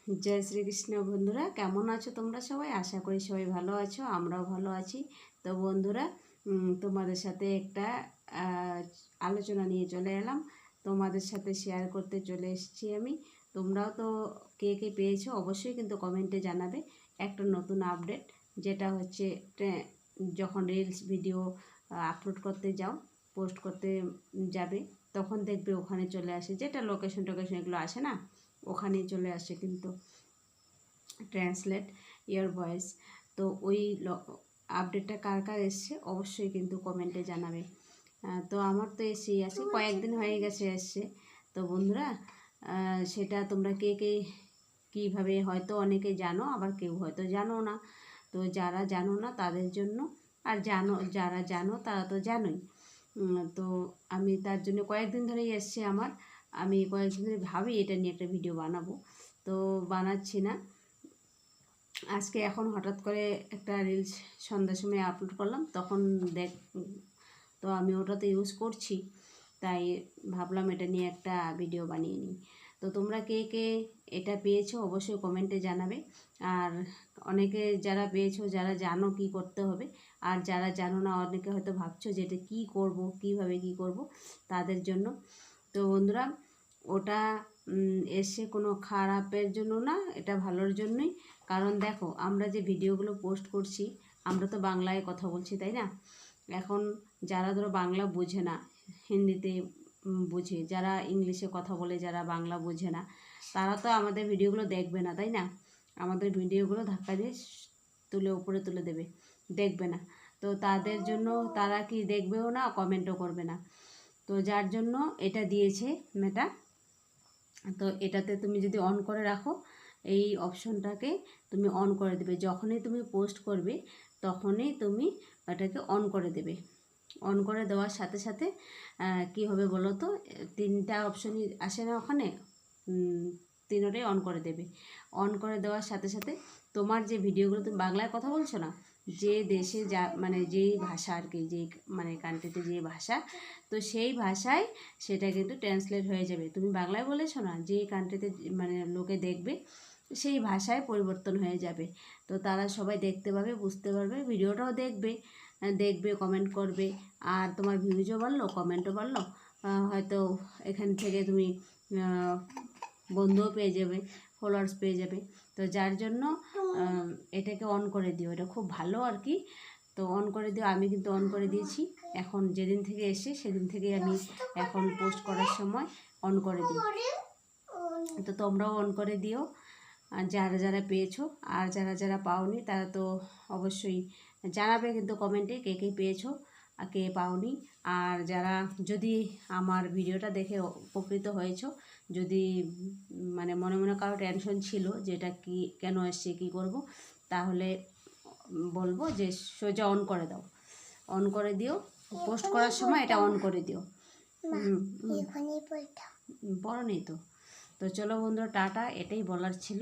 जय श्री कृष्ण बंधुरा केमन आछो तोमरा सबाई आशा करी सबाई भालो आछो आमराओ भालो आछि। तो बंधुरा तुम्हादेर साथे एकटा आलोचना निये चले एलाम तुम्हादेर साथे शेयर करते चले एसेछि आमि। तोमराओ तो के के पेयेछो अवश्यई किन्तु कमेंटे जानाबे एकटा नतून आपडेट जेटा हच्छे जखन रिल्स भिडियो आपलोड करते जाओ पोस्ट करते जाबे तखन देखबे ओखाने चले आसे जेटा लोकेशन टोकेशन एगुलो आसे ना ওখানে চলে আসে কিন্তু ট্রান্সলেট ইয়ার ভয়েস। তো ওই আপডেটটা কার কার এসছে অবশ্যই কিন্তু কমেন্টে জানাবে। তো আমার তো এসেই আছে, কয়েকদিন হয়ে গেছে এসছে। তো বন্ধুরা সেটা তোমরা কে কে কীভাবে হয়তো অনেকে জানো আবার কেউ হয়তো জানো না। তো যারা জানো না তাদের জন্য, আর যারা জানো তারা তো জানোই। তো আমি তার জন্য কয়েকদিন ধরেই এসছে আমার, আমি কয়েকদিন ধরে ভাবি এটা নিয়ে একটা ভিডিও বানাবো, তো বানাচ্ছি না। আজকে এখন হঠাৎ করে একটা রিলস সন্ধ্যার সময় আপলোড করলাম, তখন তো আমি ওটাতে ইউজ করছি, তাই ভাবলাম এটা নিয়ে একটা ভিডিও বানিয়ে নিই। তো তোমরা কে কে এটা পেয়েছো অবশ্যই কমেন্টে জানাবে। আর অনেকে যারা পেয়েছো যারা জানো কি করতে হবে, আর যারা জানো না অনেকে হয়তো ভাবছো যে এটা কী করবো কীভাবে কী করব তাদের জন্য। তো বন্ধুরা ওটা এসে কোনো খারাপের জন্য না, এটা ভালোর জন্যই। কারণ দেখো আমরা যে ভিডিওগুলো পোস্ট করছি আমরা তো বাংলায় কথা বলছি, তাই না? এখন যারা ধরো বাংলা বোঝে না, হিন্দিতে বুঝে, যারা ইংলিশে কথা বলে, যারা বাংলা বোঝে না, তারা তো আমাদের ভিডিওগুলো দেখবে না, তাই না? আমাদের ভিডিওগুলো ধাক্কা দিয়ে তুলে উপরে তুলে দেবে, দেখবে না। তো তাদের জন্য তারা কি দেখবেও না, কমেন্টও করবে না। তো যার জন্য এটা দিয়েছে মেটা। তো এটাতে তুমি যদি অন করে রাখো, এই অপশনটাকে তুমি অন করে দেবে, যখনই তুমি পোস্ট করবে তখনই তুমি এটাকে অন করে দেবে। অন করে দেওয়ার সাথে সাথে কি হবে বলো তো, তিনটা অপশনই আসে না ওখানে, তিনটাই অন করে দেবে। অন করে দেওয়ার সাথে সাথে তোমার যে ভিডিওগুলো, তুমি বাংলায় কথা বলছো না, যে দেশে যা মানে যেই ভাষা আর কি, যেই মানে কান্ট্রিতে যে ভাষা, তো সেই ভাষায় সেটা কিন্তু ট্রান্সলেট হয়ে যাবে। তুমি বাংলায় বলেছো না, যে কান্ট্রিতে মানে লোকে দেখবে সেই ভাষায় পরিবর্তন হয়ে যাবে। তো তারা সবাই দেখতে পাবে, বুঝতে পারবে, ভিডিওটাও দেখবে, কমেন্ট করবে, আর তোমার ভিউজও বাড়লো, কমেন্টও বাড়লো, হয়তো এখান থেকে তুমি বন্ধুও পেয়ে যাবে, ফলোয়ার্স পেয়ে যাবে। তো যার জন্য এটাকে অন করে দিও, এটা খুব ভালো আর কি। তো অন করে দিও, আমি কিন্তু অন করে দিয়েছি। এখন যেদিন থেকে এসে সেদিন থেকে আমি এখন পোস্ট করার সময় অন করে দিই। তো তোমরাও অন করে দিও, যারা যারা পেয়েছো। আর যারা যারা পাওনি তারা তো অবশ্যই জানাবে কিন্তু কমেন্টে কে কে পেয়েছো আর কে পাওনি। আর যারা যদি আমার ভিডিওটা দেখে উপকৃত হয়েছো, যদি মানে মনে মনে কারো টেনশন ছিল যে এটা কী কেন এসছে কী করব, তাহলে বলবো যে সোজা অন করে দাও, অন করে দিও, পোস্ট করার সময় এটা অন করে দিও। বড় নেই তো। তো চলো বন্ধুরা, টাটা, এটাই বলার ছিল।